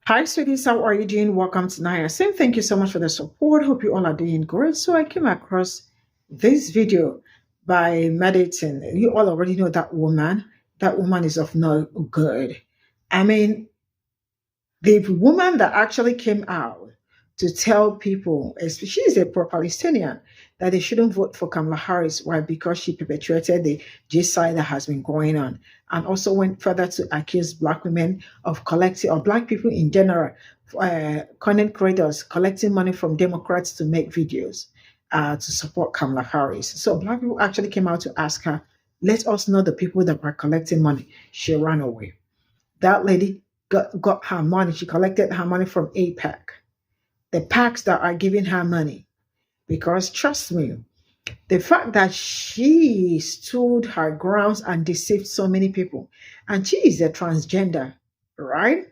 Hi, sweeties. How are you doing? Welcome to Naya. Saying thank you so much for the support. Hope you all are doing great. So I came across this video by Medon. You all already know that woman. That woman is of no good. I mean, the woman that actually came out to tell people, she is a pro-Palestinian, that they shouldn't vote for Kamala Harris. Why? Because she perpetuated the GSIDE that has been going on, and also went further to accuse Black women of collecting, or Black people in general, content creators collecting money from Democrats to make videos to support Kamala Harris. So Black people actually came out to ask her, let us know the people that were collecting money. She ran away. That lady got her money. She collected her money from APAC, the PACs that are giving her money. Because trust me, the fact that she stood her grounds and deceived so many people, and she is a transgender, right?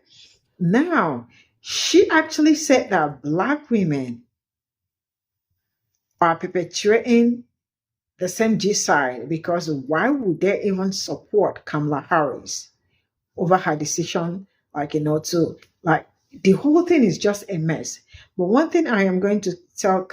Now, she actually said that Black women are perpetuating the same genocide, because why would they even support Kamala Harris over her decision, to, the whole thing is just a mess. But one thing I am going to tell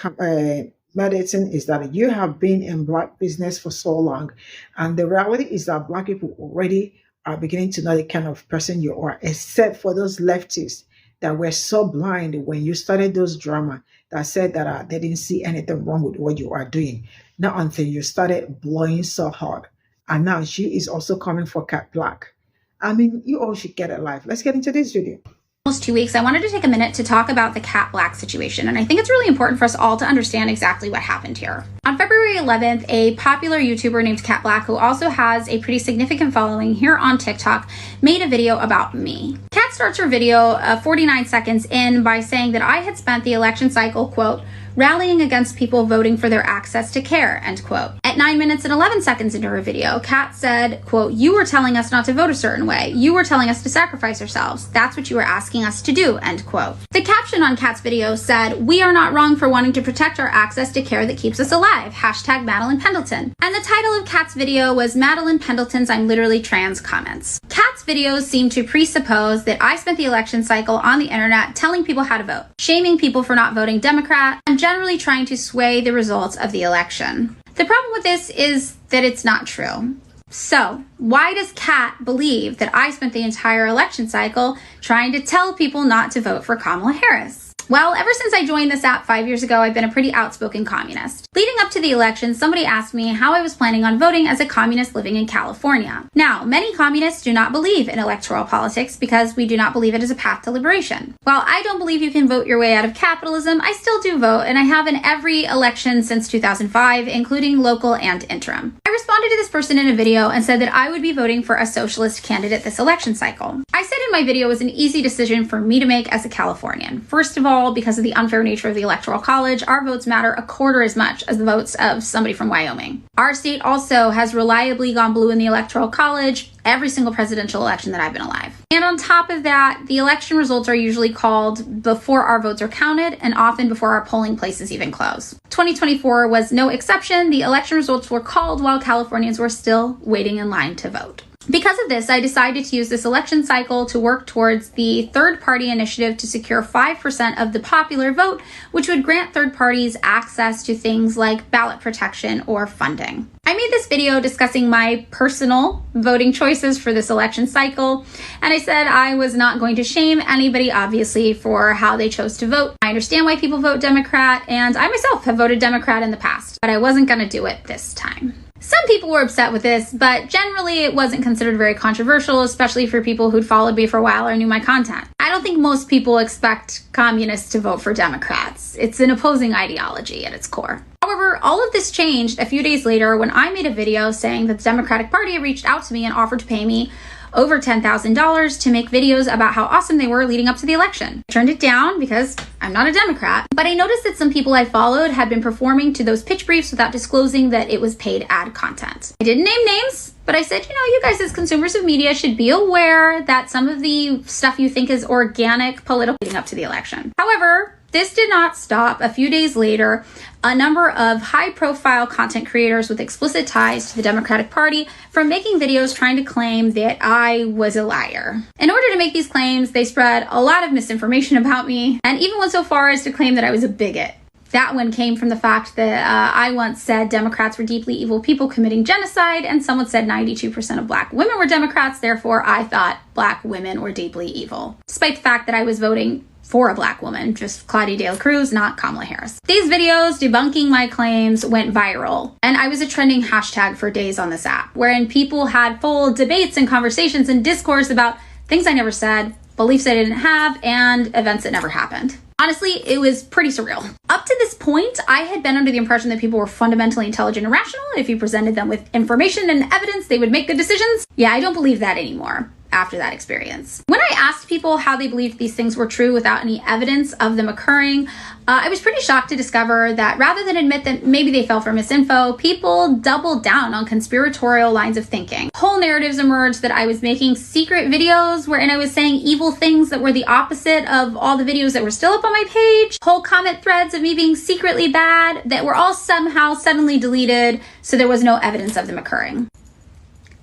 Medon is that you have been in Black business for so long, and the reality is that Black people already are beginning to know the kind of person you are, except for those leftists that were so blind when you started those drama that said that they didn't see anything wrong with what you are doing. Not until you started blowing so hard. And now she is also coming for Cat Black. I mean, you all should get a life. Let's get into this video. Almost 2 weeks, I wanted to take a minute to talk about the Cat Black situation, and I think it's really important for us all to understand exactly what happened here. On February 11th, a popular YouTuber named Cat Black, who also has a pretty significant following here on TikTok, made a video about me. Cat starts her video 49 seconds in by saying that I had spent the election cycle, quote, rallying against people voting for their access to care, end quote. At 9 minutes and 11 seconds into her video, Kat said, quote, you were telling us not to vote a certain way. You were telling us to sacrifice ourselves. That's what you were asking us to do, end quote. The caption on Kat's video said, we are not wrong for wanting to protect our access to care that keeps us alive. Hashtag Madeline Pendleton. And the title of Kat's video was Madeline Pendleton's I'm Literally Trans comments. Kat's videos seem to presuppose that I spent the election cycle on the internet telling people how to vote, shaming people for not voting Democrat, and generally trying to sway the results of the election. The problem with this is that it's not true. So, why does Kat believe that I spent the entire election cycle trying to tell people not to vote for Kamala Harris? Well, ever since I joined this app 5 years ago, I've been a pretty outspoken communist. Leading up to the election, somebody asked me how I was planning on voting as a communist living in California. Now, many communists do not believe in electoral politics because we do not believe it is a path to liberation. While I don't believe you can vote your way out of capitalism, I still do vote, and I have in every election since 2005, including local and interim. I responded to this person in a video and said that I would be voting for a socialist candidate this election cycle. I said in my video it was an easy decision for me to make as a Californian. First of all, because of the unfair nature of the Electoral College, our votes matter a quarter as much as the votes of somebody from Wyoming. Our state also has reliably gone blue in the Electoral College every single presidential election that I've been alive. And on top of that, the election results are usually called before our votes are counted and often before our polling places even close. 2024 was no exception. The election results were called while Californians were still waiting in line to vote. Because of this, I decided to use this election cycle to work towards the third-party initiative to secure 5% of the popular vote, which would grant third parties access to things like ballot protection or funding. I made this video discussing my personal voting choices for this election cycle, and I said I was not going to shame anybody, obviously, for how they chose to vote. I understand why people vote Democrat, and I myself have voted Democrat in the past, but I wasn't going to do it this time. Some people were upset with this, but generally it wasn't considered very controversial, especially for people who'd followed me for a while or knew my content. I don't think most people expect communists to vote for Democrats. It's an opposing ideology at its core. However, all of this changed a few days later when I made a video saying that the Democratic Party reached out to me and offered to pay me over $10,000 to make videos about how awesome they were leading up to the election. I turned it down because I'm not a Democrat, but I noticed that some people I followed had been performing to those pitch briefs without disclosing that it was paid ad content. I didn't name names, but I said, you guys as consumers of media should be aware that some of the stuff you think is organic political leading up to the election. However, This did not stop. A few days later, a number of high-profile content creators with explicit ties to the Democratic Party from making videos trying to claim that I was a liar. In order to make these claims, they spread a lot of misinformation about me and even went so far as to claim that I was a bigot. That one came from the fact that I once said Democrats were deeply evil people committing genocide, and someone said 92% of Black women were Democrats, therefore I thought Black women were deeply evil, despite the fact that I was voting for a Black woman, just Claudia de la Cruz, not Kamala Harris. These videos debunking my claims went viral, and I was a trending hashtag for days on this app, wherein people had full debates and conversations and discourse about things I never said, beliefs I didn't have, and events that never happened. Honestly, it was pretty surreal. Up to this point, I had been under the impression that people were fundamentally intelligent and rational. If you presented them with information and evidence, they would make good decisions. Yeah, I don't believe that anymore after that experience. When I asked people how they believed these things were true without any evidence of them occurring, I was pretty shocked to discover that rather than admit that maybe they fell for misinfo, people doubled down on conspiratorial lines of thinking. Whole narratives emerged that I was making secret videos wherein I was saying evil things that were the opposite of all the videos that were still up on my page. Whole comment threads of me being secretly bad that were all somehow suddenly deleted, so there was no evidence of them occurring.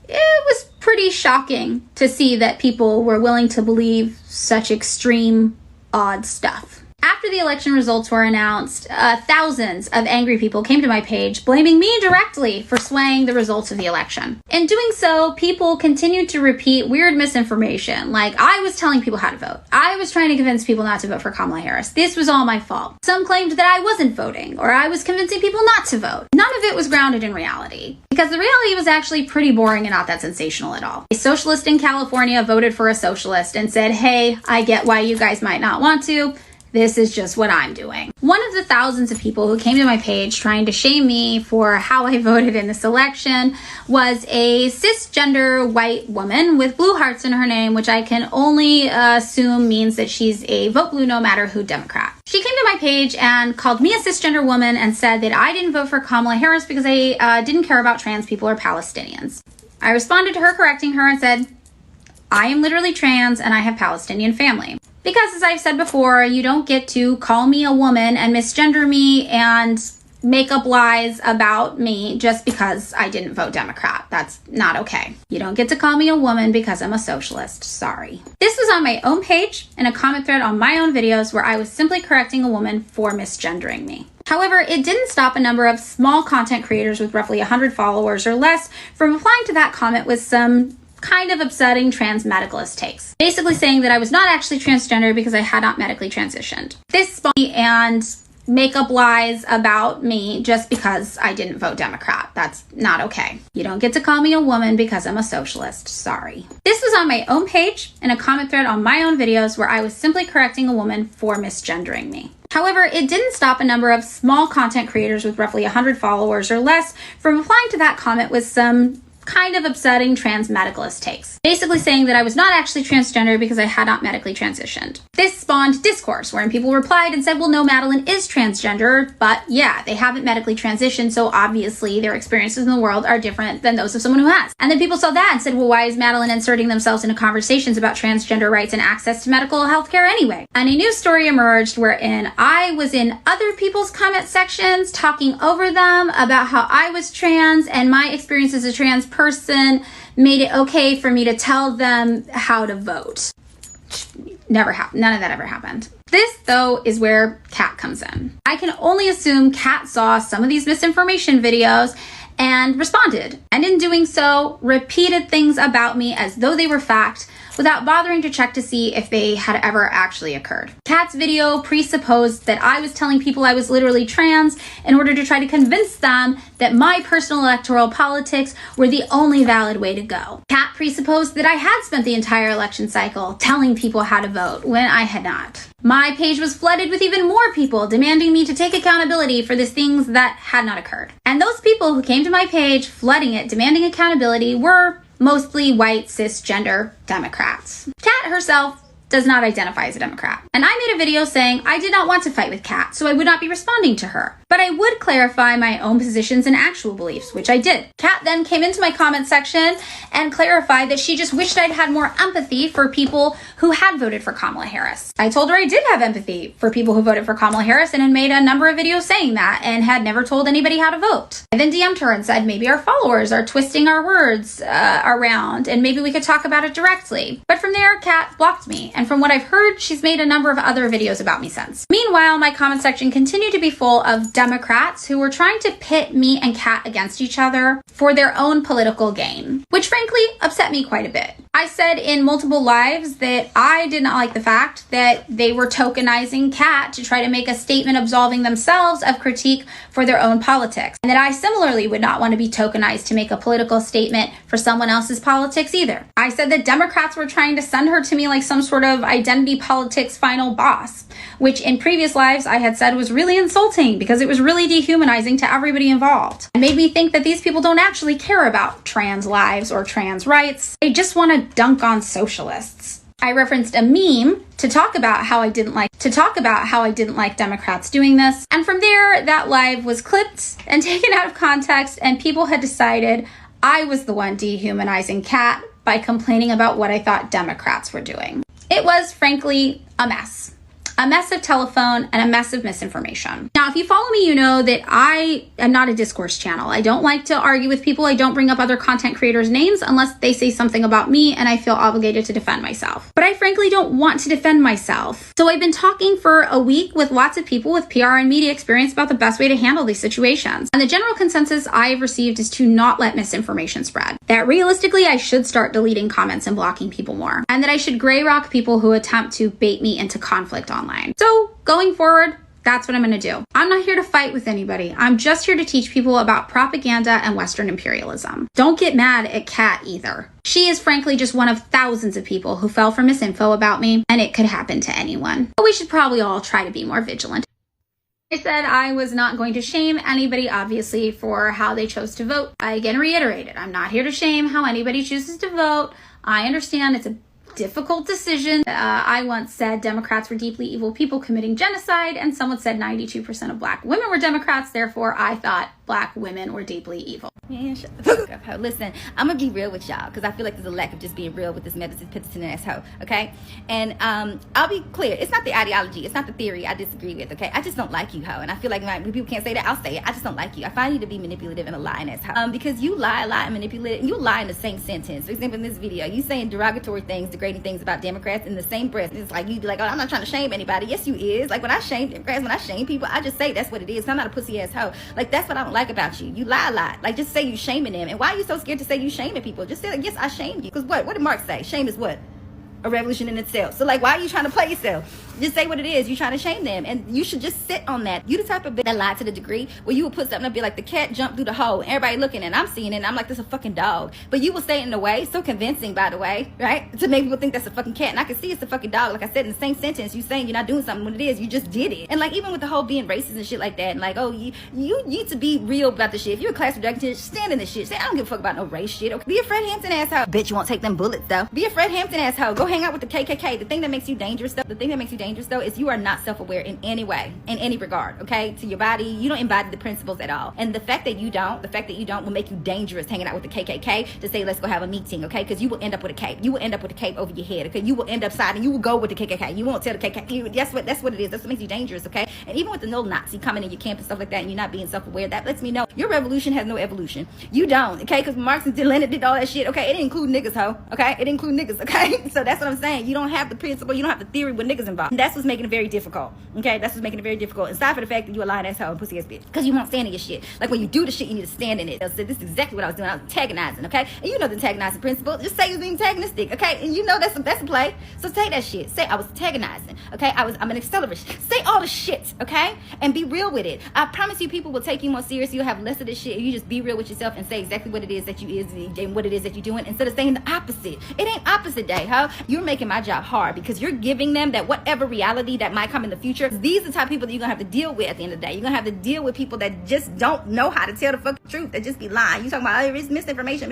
It was pretty shocking to see that people were willing to believe such extreme, odd stuff. After the election results were announced, thousands of angry people came to my page blaming me directly for swaying the results of the election. In doing so, people continued to repeat weird misinformation, like I was telling people how to vote. I was trying to convince people not to vote for Kamala Harris. This was all my fault. Some claimed that I wasn't voting, or I was convincing people not to vote. None of it was grounded in reality, because the reality was actually pretty boring and not that sensational at all. A socialist in California voted for a socialist and said, hey, I get why you guys might not want to. This is just what I'm doing. One of the thousands of people who came to my page trying to shame me for how I voted in this election was a cisgender white woman with blue hearts in her name, which I can only assume means that she's a vote blue no matter who Democrat. She came to my page and called me a cisgender woman and said that I didn't vote for Kamala Harris because I didn't care about trans people or Palestinians. I responded to her correcting her and said, I am literally trans and I have Palestinian family. Because as I've said before, you don't get to call me a woman and misgender me and make up lies about me just because I didn't vote Democrat. That's not okay. You don't get to call me a woman because I'm a socialist. Sorry. This was on my own page in a comment thread on my own videos where I was simply correcting a woman for misgendering me. However, it didn't stop a number of small content creators with roughly 100 followers or less from replying to that comment with some kind of upsetting trans medicalist takes, basically saying that I was not actually transgender because I had not medically transitioned. This spawned me and make up lies about me just because I didn't vote Democrat. That's not okay. You don't get to call me a woman because I'm a socialist. Sorry. This was on my own page in a comment thread on my own videos where I was simply correcting a woman for misgendering me. However, it didn't stop a number of small content creators with roughly 100 followers or less from replying to that comment with some kind of upsetting trans medicalist takes, basically saying that I was not actually transgender because I had not medically transitioned. This spawned discourse wherein people replied and said, well, no, Madeline is transgender, but yeah, they haven't medically transitioned, so obviously their experiences in the world are different than those of someone who has. And then people saw that and said, well, why is Madeline inserting themselves into conversations about transgender rights and access to medical health care anyway? And a news story emerged wherein I was in other people's comment sections talking over them about how I was trans and my experience as a trans person made it okay for me to tell them how to vote. Never happened. None of that ever happened. This, though, is where Kat comes in. I can only assume Kat saw some of these misinformation videos and responded, and in doing so, repeated things about me as though they were fact, without bothering to check to see if they had ever actually occurred. Kat's video presupposed that I was telling people I was literally trans in order to try to convince them that my personal electoral politics were the only valid way to go. Kat presupposed that I had spent the entire election cycle telling people how to vote when I had not. My page was flooded with even more people demanding me to take accountability for the things that had not occurred. And those people who came to my page flooding it, demanding accountability, were mostly white cisgender Democrats. Kat herself does not identify as a Democrat. And I made a video saying I did not want to fight with Kat, so I would not be responding to her. But I would clarify my own positions and actual beliefs, which I did. Kat then came into my comment section and clarified that she just wished I'd had more empathy for people who had voted for Kamala Harris. I told her I did have empathy for people who voted for Kamala Harris and had made a number of videos saying that and had never told anybody how to vote. I then DM'd her and said maybe our followers are twisting our words around and maybe we could talk about it directly. But from there, Kat blocked me. And from what I've heard, she's made a number of other videos about me since. Meanwhile, my comment section continued to be full of Democrats who were trying to pit me and Kat against each other for their own political gain, which frankly upset me quite a bit. I said in multiple lives that I did not like the fact that they were tokenizing Kat to try to make a statement absolving themselves of critique for their own politics, and that I similarly would not want to be tokenized to make a political statement for someone else's politics either. I said that Democrats were trying to send her to me like some sort of identity politics final boss, which in previous lives I had said was really insulting because it was really dehumanizing to everybody involved. It made me think that these people don't actually care about trans lives or trans rights. They just want to dunk on socialists. I referenced a meme to talk about how I didn't like Democrats doing this. And from there, that live was clipped and taken out of context, and people had decided I was the one dehumanizing Kat by complaining about what I thought Democrats were doing. It was, frankly, a mess. A mess of telephone and a mess of misinformation. Now, if you follow me, you know that I am not a discourse channel. I don't like to argue with people. I don't bring up other content creators' names unless they say something about me and I feel obligated to defend myself. But I frankly don't want to defend myself. So I've been talking for a week with lots of people with PR and media experience about the best way to handle these situations. And the general consensus I've received is to not let misinformation spread. That realistically, I should start deleting comments and blocking people more. And that I should gray rock people who attempt to bait me into conflict online. So going forward, that's what I'm going to do. I'm not here to fight with anybody. I'm just here to teach people about propaganda and Western imperialism. Don't get mad at Kat either. She is frankly just one of thousands of people who fell for misinfo about me, and it could happen to anyone. But we should probably all try to be more vigilant. I said I was not going to shame anybody, obviously, for how they chose to vote. I again reiterated, I'm not here to shame how anybody chooses to vote. I understand it's a difficult decision. I once said Democrats were deeply evil people committing genocide, and someone said 92% of Black women were Democrats, therefore I thought Black women were deeply evil. Man, shut the fuck up, ho. Listen, I'm gonna be real with y'all because I feel like there's a lack of just being real with this Medon ass hoe, okay? And I'll be clear, it's not the ideology, it's not the theory I disagree with, okay? I just don't like you, ho. And I feel like when people can't say that, I'll say it. I just don't like you. I find you to be manipulative and a lying ass hoe. Because you lie and manipulate, and you lie in the same sentence. For example, in this video, you saying derogatory things, degrading things about Democrats in the same breath. It's like you be like, oh, I'm not trying to shame anybody. Yes, you is. Like when I shame Democrats, when I shame people, I just say that's what it is. I'm not a pussy ass hoe. Like that's what I don't like about you. You lie a lot. Like just say you shaming them. And why are you so scared to say you shaming people? Just say like, yes, I shamed you. Because what did Marx say? Shame is what? A revolution in itself. So like, why are you trying to play yourself? Just say what it is. You're trying to shame them, and you should just sit on that. You the type of bitch that lied to the degree where you would put something up, be like the cat jumped through the hole, and everybody looking, and I'm seeing it, and I'm like, this is a fucking dog. But you will say it in a way so convincing, by the way, right? To make people think that's a fucking cat, and I can see it's a fucking dog. Like I said in the same sentence, you saying you're not doing something when it is, you just did it. And like even with the whole being racist and shit like that, and like, oh, you need to be real about the shit. If you're a class reductionist, stand in this shit. Say I don't give a fuck about no race shit. Okay? Be a Fred Hampton asshole. Bitch, you won't take them bullets though. Be a Fred Hampton asshole. Go hang out with the KKK. The thing that makes you dangerous though, is you are not self-aware in any way, in any regard, okay? To your body, you don't embody the principles at all. And the fact that you don't will make you dangerous hanging out with the KKK to say, let's go have a meeting, okay? Because you will end up with a cape. You will end up with a cape over your head, okay? You will end up siding. You will go with the KKK. You won't tell the KKK. That's what it is. That's what makes you dangerous, okay? And even with the little Nazi coming in your camp and stuff like that, and you're not being self-aware, that lets me know your revolution has no evolution. You don't, okay? Because Marx and Lenin did all that shit, okay? It didn't include niggas, ho, okay? It didn't include niggas, okay? So that's what I'm saying. You don't have the principle. You don't have the theory with niggas involved. And that's what's making it very difficult. Okay, that's what's making it very difficult. Aside from the fact that you a lying asshole and pussy ass bitch, because you won't stand in your shit. Like when you do the shit, you need to stand in it. So this is exactly what I was doing. I was antagonizing. Okay, and you know the antagonizing principle. Just say you're being antagonistic. Okay, and you know that's a play. So say that shit. Say I was antagonizing. Okay, I'm an accelerant. Say all the shit. Okay, and be real with it. I promise you, people will take you more serious. You'll have less of this shit. You just be real with yourself and say exactly what it is that you is and what it is that you're doing instead of saying the opposite. It ain't opposite day, huh? You're making my job hard because you're giving them that whatever whatever reality that might come in the future. These are the type of people that you're gonna have to deal with at the end of the day. You're gonna have to deal with people that just don't know how to tell the fucking truth, that just be lying. You talking about, oh, it's misinformation.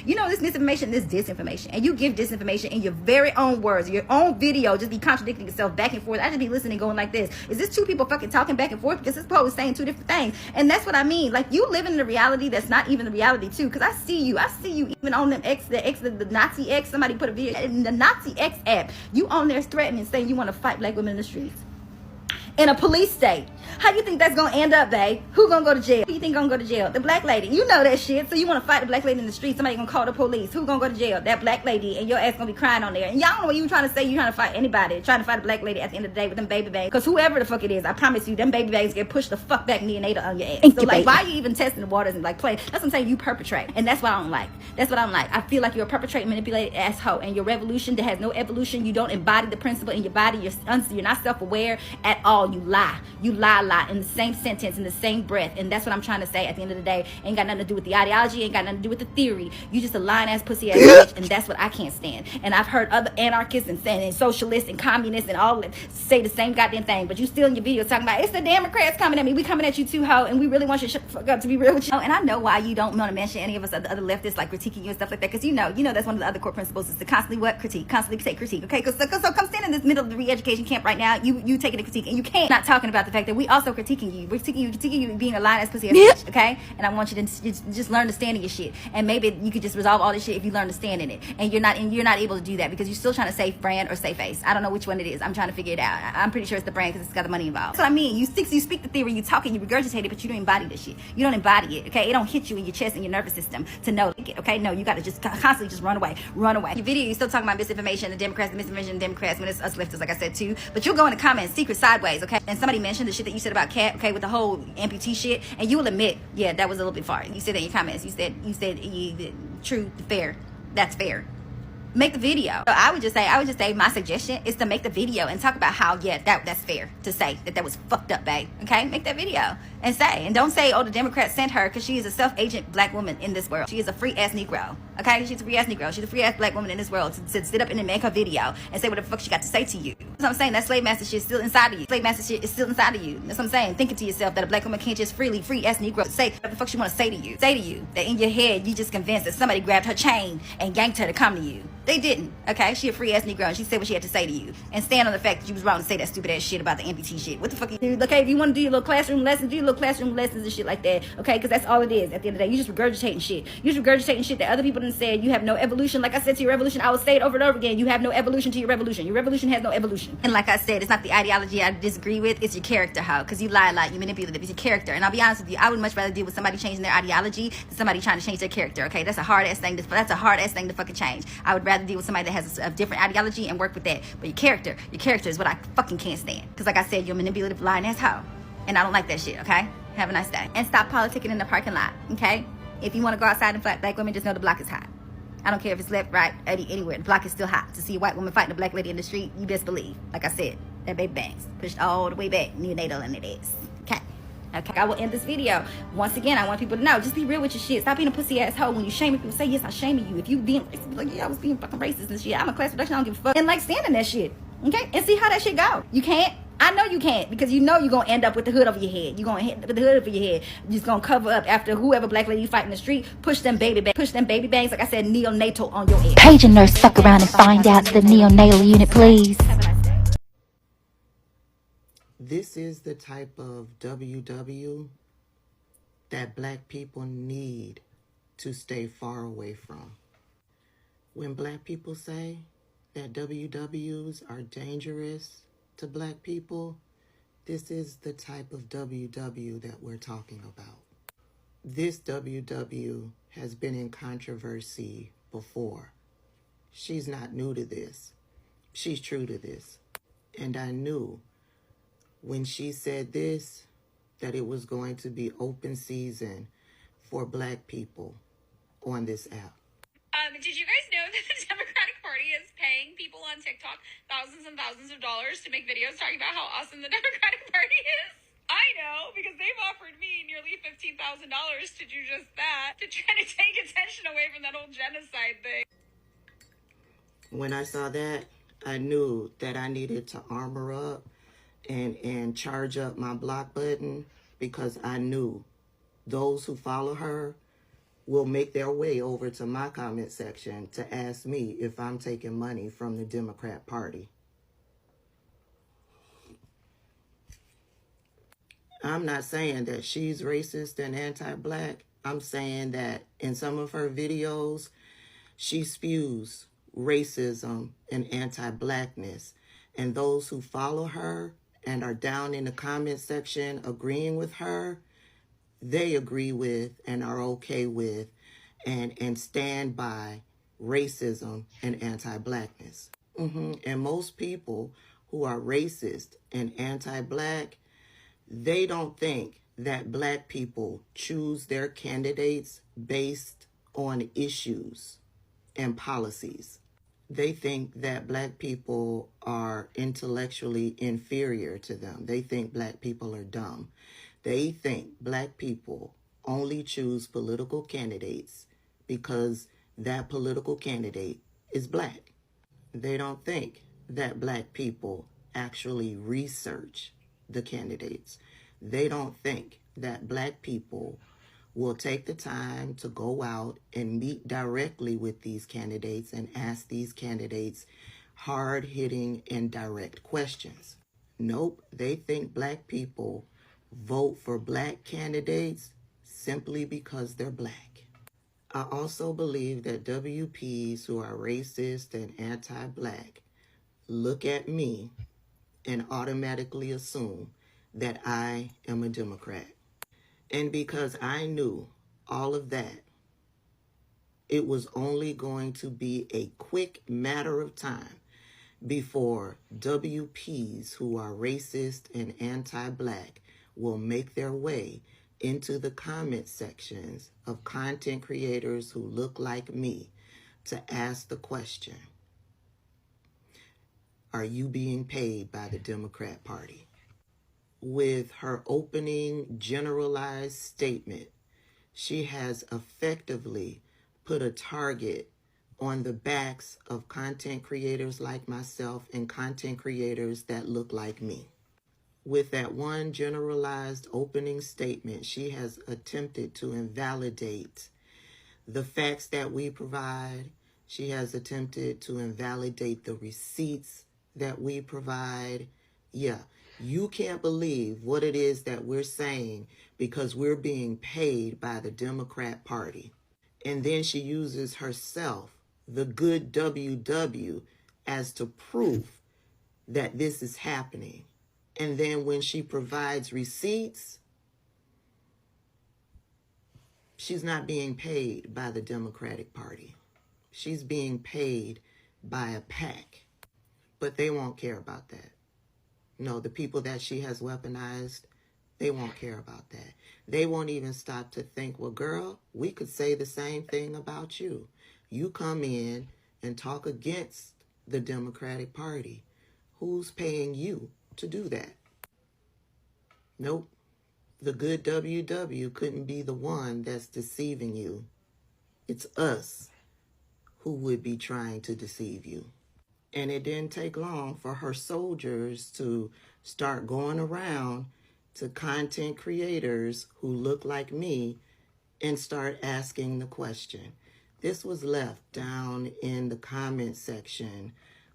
You know, this misinformation, this disinformation, and you give disinformation in your very own words, your own video, just be contradicting yourself back and forth. I just be listening, going like this: is this two people fucking talking back and forth? Because this post is saying two different things, and that's what I mean. Like, you live in a reality that's not even the reality too. Because I see you even on them the Nazi X. Somebody put a video in the Nazi X app. You on there threatening, saying you want to fight black women in the streets in a police state. How you think that's gonna end up, babe? Who gonna go to jail? Who you think gonna go to jail? The black lady. You know that shit. So you wanna fight the black lady in the street? Somebody gonna call the police. Who gonna go to jail? That black lady, and your ass gonna be crying on there. And y'all don't know what you trying to say. You trying to fight anybody, trying to fight a black lady at the end of the day with them baby bags. Because whoever the fuck it is, I promise you, them baby bags get pushed the fuck back neonatal on your ass. So like, why are you even testing the waters and like play? That's what I'm saying. You perpetrate, and that's what I don't like. That's what I don't like. I feel like you're a perpetrating, manipulated asshole, and your revolution that has no evolution. You don't embody the principle in your body. You're not self-aware at all. You lie in the same sentence, in the same breath. And that's what I'm trying to say at the end of the day. Ain't got nothing to do with the ideology, ain't got nothing to do with the theory. You just a lying ass pussy ass bitch, and that's what I can't stand. And I've heard other anarchists and socialists and communists and all that say the same goddamn thing, but you still in your video talking about it's the Democrats coming at me. We coming at you too, ho, and we really want you to shut the fuck up, to be real with you. And I know why you don't want to mention any of us other leftists like critiquing you and stuff like that, because you know that's one of the other core principles is to constantly critique, constantly say critique. Okay, so come stand in this middle of the re-education camp right now. You taking a critique, and you can't not talking about the fact that we also critiquing you. We're critiquing you being a lying ass pussy ass bitch, okay? And I want you to just learn to stand in your shit. And maybe you could just resolve all this shit if you learn to stand in it. And you're not able to do that because you're still trying to save brand or save face. I don't know which one it is. I'm trying to figure it out. I'm pretty sure it's the brand because it's got the money involved. That's what I mean. You speak the theory, you talk and you regurgitate it, but you don't embody this shit. You don't embody it, okay? It don't hit you in your chest and your nervous system to know it, okay? No, you got to just constantly just run away. Your video, you're still talking about misinformation, the Democrats, the misinformation, the Democrats, when it's us lifters, like I said too. But you'll go in the comments, secret sideways, okay? And somebody mentioned the shit that you said about Cat, okay, with the whole amputee shit, and you will admit, yeah, that was a little bit far. You said that in your comments. You said true, fair. That's fair. Make the video. So I would just say my suggestion is to make the video and talk about how, yeah, that's fair to say that was fucked up, babe. Okay, make that video and say, and don't say, oh, the Democrats sent her, because she is a self-agent black woman in this world. She is a free ass Negro. Okay, she's a free ass Negro. She's a free ass black woman in this world to sit up and make her video and say what the fuck she got to say to you. That's what I'm saying. That slave master shit is still inside of you. Slave master shit is still inside of you. That's what I'm saying. Thinking to yourself that a black woman can't just free ass Negro say what the fuck she want to say to you. Say to you that in your head you just convinced that somebody grabbed her chain and yanked her to come to you. They didn't. Okay, she a free ass Negro and she said what she had to say to you. And stand on the fact that you was wrong to say that stupid ass shit about the amputee shit. What the fuck you do? Okay, if you want to do your little classroom lessons, do your little classroom lessons and shit like that. Okay, because that's all it is at the end of the day. You just regurgitating shit. You just regurgitating shit that other people done said. You have no evolution. Like I said to your revolution, I will say it over and over again. You have no evolution to your revolution. Your revolution has no evolution. And like I said, it's not the ideology I disagree with. It's your character, how? Because you lie a lot. You manipulative. It's your character. And I'll be honest with you, I would much rather deal with somebody changing their ideology than somebody trying to change their character. Okay, that's a hard ass thing. That's a hard ass thing to fucking change. I would rather deal with somebody that has a different ideology and work with that. But your character is what I fucking can't stand. Because like I said, you're a manipulative, lying ass hoe. And I don't like that shit, okay? Have a nice day. And stop politicking in the parking lot, okay? If you want to go outside and fight black women, just know the block is hot. I don't care if it's left, right, anywhere. The block is still hot. To see a white woman fighting a black lady in the street, you best believe. Like I said, that baby bangs. Pushed all the way back, neonatal in it is. Okay? Okay, I will end this video. Once again, I want people to know, just be real with your shit. Stop being a pussy asshole. When you shaming people, say, yes, I'm shaming you. If you being racist, like, yeah, I was being fucking racist and shit. I'm a class production, I don't give a fuck. And like, stand in that shit. Okay? And see how that shit go. You can't? I know you can't, because you know you're going to end up with the hood over your head. You're going to hit the hood over your head. You're just going to cover up after whoever black lady you fight in the street. Push them baby bangs, like I said, neonatal on your head. Page and nurse, fuck around and find out the neonatal unit, please. This is the type of WW that black people need to stay far away from. When black people say that WWs are dangerous to black people, this is the type of WW that we're talking about. This WW has been in controversy before. She's not new to this. She's true to this. And I knew when she said this, that it was going to be open season for black people on this app. Did you guys know that the Democratic Party is paying people on TikTok thousands and thousands of dollars to make videos talking about how awesome the Democratic Party is? I know, because they've offered me nearly $15,000 to do just that, to try to take attention away from that whole genocide thing. When I saw that, I knew that I needed to armor up and charge up my block button, because I knew those who follow her will make their way over to my comment section to ask me if I'm taking money from the Democrat Party. I'm not saying that she's racist and anti-black. I'm saying that in some of her videos, she spews racism and anti-blackness. And those who follow her and are down in the comment section agreeing with her, they agree with and are okay with and stand by racism and anti-blackness. And most people who are racist and anti-black, they don't think that black people choose their candidates based on issues and policies. They think that black people are intellectually inferior to them. They think black people are dumb. They think black people only choose political candidates because that political candidate is black. They don't think that black people actually research the candidates. They don't think that black people will take the time to go out and meet directly with these candidates and ask these candidates hard-hitting and direct questions. Nope, they think black people vote for black candidates simply because they're black. I also believe that WPs who are racist and anti-black look at me and automatically assume that I am a Democrat. And because I knew all of that, it was only going to be a quick matter of time before WPs who are racist and anti-black will make their way into the comment sections of content creators who look like me to ask the question, are you being paid by the Democrat Party? With her opening generalized statement, she has effectively put a target on the backs of content creators like myself and content creators that look like me. With that one generalized opening statement, she has attempted to invalidate the facts that we provide. She has attempted to invalidate the receipts that we provide. Yeah, you can't believe what it is that we're saying because we're being paid by the Democrat Party. And then she uses herself, the good WW, as to proof that this is happening. And then when she provides receipts, she's not being paid by the Democratic Party. She's being paid by a PAC. But they won't care about that. No, the people that she has weaponized, they won't care about that. They won't even stop to think, well, girl, we could say the same thing about you. You come in and talk against the Democratic Party. Who's paying you to do that? Nope. The good WW couldn't be the one that's deceiving you. It's us who would be trying to deceive you. And it didn't take long for her soldiers to start going around to content creators who look like me and start asking the question. This was left down in the comment section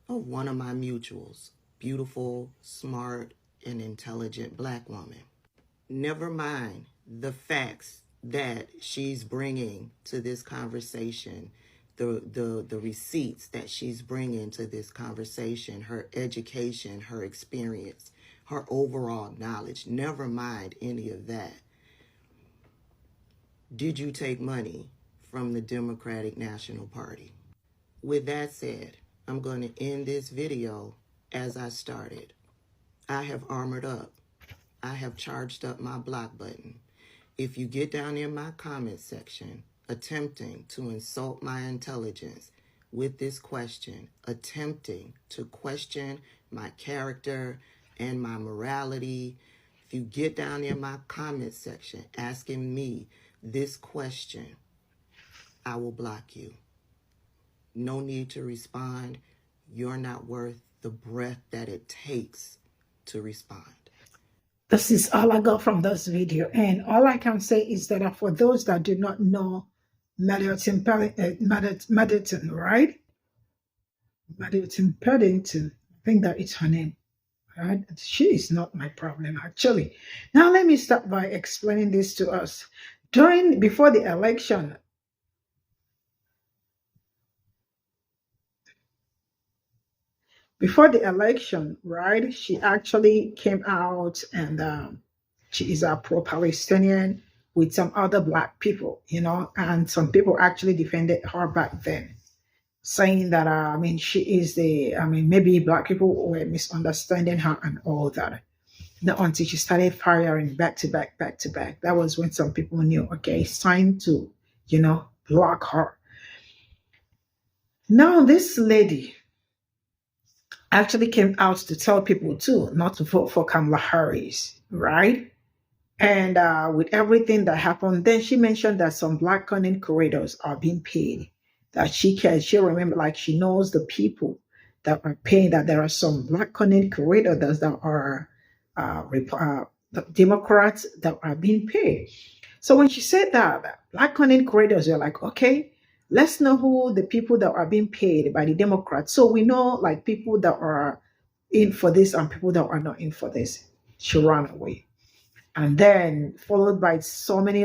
of one of my mutuals. Beautiful, smart, and intelligent black woman. Never mind the facts that she's bringing to this conversation, the receipts that she's bringing to this conversation, her education, her experience, her overall knowledge. Never mind any of that. Did you take money from the Democratic National Party? With that said, I'm going to end this video as I started. I have armored up. I have charged up my block button. If you get down in my comment section attempting to insult my intelligence with this question, attempting to question my character and my morality, if you get down in my comment section asking me this question, I will block you. No need to respond. you're not worth the breath that it takes to respond. This is all I got from this video. And all I can say is that for those that do not know Medon, right? Medon Paddington, I think that is her name. Right? She is not my problem, actually. Now, let me start by explaining this to us. Before the election, right, she actually came out and she is a pro-Palestinian with some other Black people, and some people actually defended her back then, saying that, she is maybe Black people were misunderstanding her and all that. Not until she started firing back to back, back to back. That was when some people knew, okay, it's time to, block her. Now, this lady actually came out to tell people too not to vote for Kamala Harris, right? And with everything that happened, then she mentioned that some Black content creators are being paid. That she remember, like she knows the people that are paying, that there are some Black content creators that are Democrats that are being paid. So when she said that, Black content creators were like, okay, let's know who the people that are being paid by the Democrats. So we know like people that are in for this and people that are not in for this. She ran away. And then followed by so many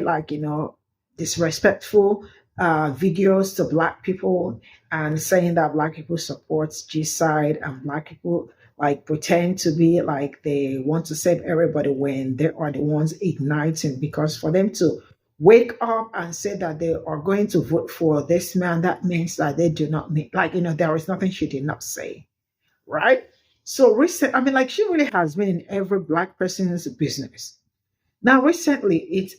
disrespectful videos to Black people and saying that Black people support GSIDE and Black people like pretend to be like they want to save everybody when they are the ones igniting, because for them to wake up and say that they are going to vote for this man, that means that they do not mean, there is nothing she did not say, right? So she really has been in every Black person's business. Now, recently, it's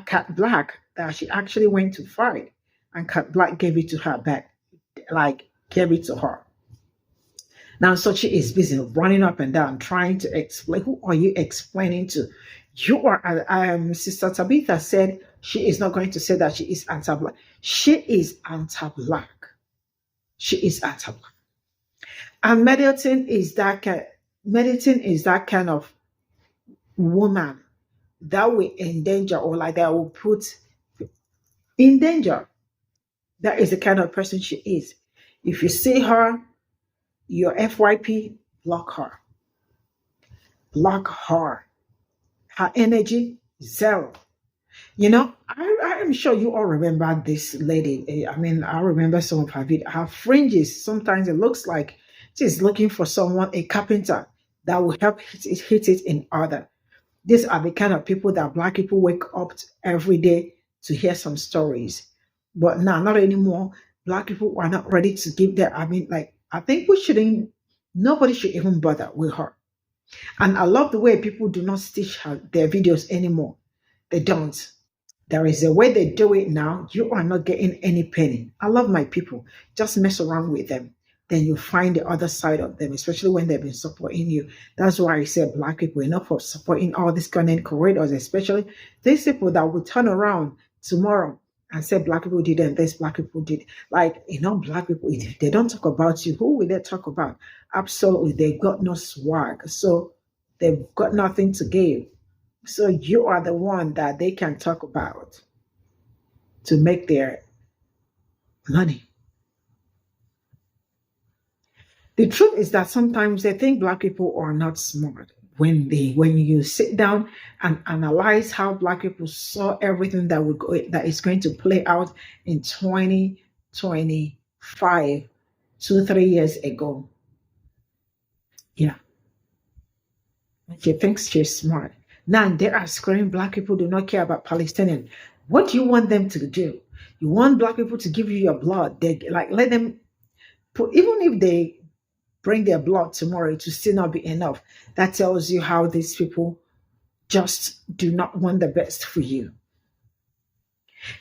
Cat Black that she actually went to fight, and Cat Black gave it to her back, gave it to her. Now, so she is busy running up and down, trying to explain. Who are you explaining to? You are, Sister Tabitha said she is not going to say that she is anti-Black. She is anti-Black. She is anti-Black. And Medon is that kind of woman that will endanger, or like that will put in danger. That is the kind of person she is. If you see her, your FYP, block her. Block her. Her energy, zero. I am sure you all remember this lady. I remember some of her videos. Her fringes, sometimes it looks like she's looking for someone, a carpenter, that will help hit it in order. These are the kind of people that Black people wake up every day to hear some stories. But now, not anymore. Black people are not ready to give their, I think nobody should even bother with her. And I love the way people do not stitch their videos anymore. They don't. There is a way they do it now. You are not getting any penny. I love my people. Just mess around with them. Then you find the other side of them, especially when they've been supporting you. That's why I said Black people, enough of supporting all these content creators, especially these people that will turn around tomorrow and say Black people did and this, Black people did. Black people, if they don't talk about you, who will they talk about? Absolutely, they got no swag. So they've got nothing to give. So you are the one that they can talk about to make their money. The truth is that sometimes they think Black people are not smart. When you sit down and analyze how Black people saw everything that is going to play out in 2025, 2-3 years ago. Yeah. She thinks she's smart. Now they are screaming Black people do not care about Palestinians. What do you want them to do? You want Black people to give you your blood. They let them put, even if they bring their blood tomorrow, it will still not be enough. That tells you how these people just do not want the best for you.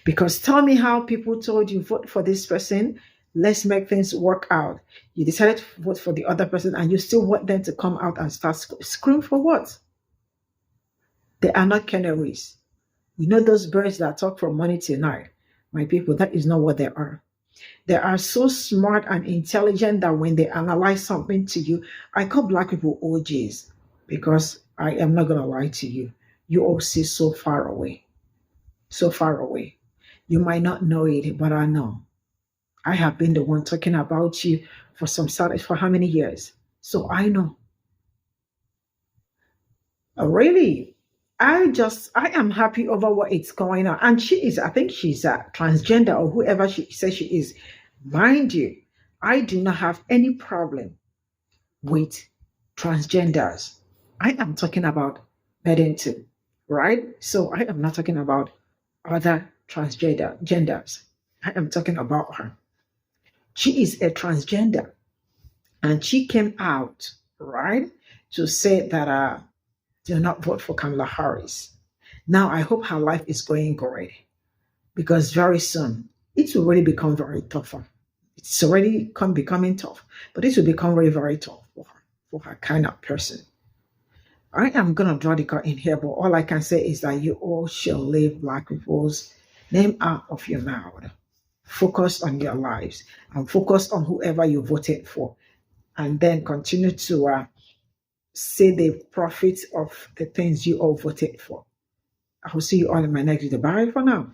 Because tell me how people told you, vote for this person, let's make things work out. You decided to vote for the other person and you still want them to come out and start scream for what? They are not canaries. You know those birds that talk from morning till night? My people, that is not what they are. They are so smart and intelligent that when they analyze something to you, I call black people OGs because I am not going to lie to you. You all see so far away, so far away. You might not know it, but I know. I have been the one talking about you for how many years? So I know. Really, I am happy over what is going on. And I think she's a transgender or whoever she says she is. Mind you, I do not have any problem with transgenders. I am talking about Medon, right? So I am not talking about other genders. I am talking about her. She is a transgender and she came out, right, to say that do not vote for Kamala Harris. Now, I hope her life is going great because very soon it will really become very tougher. It's already becoming tough, but it will become very, very tough for her kind of person. I am going to draw the card in here, but all I can say is that you all shall leave black people's name out of your mouth. Focus on your lives and focus on whoever you voted for, and then continue to see the profits of the things you all voted for. I will see you all in my next video. Bye for now.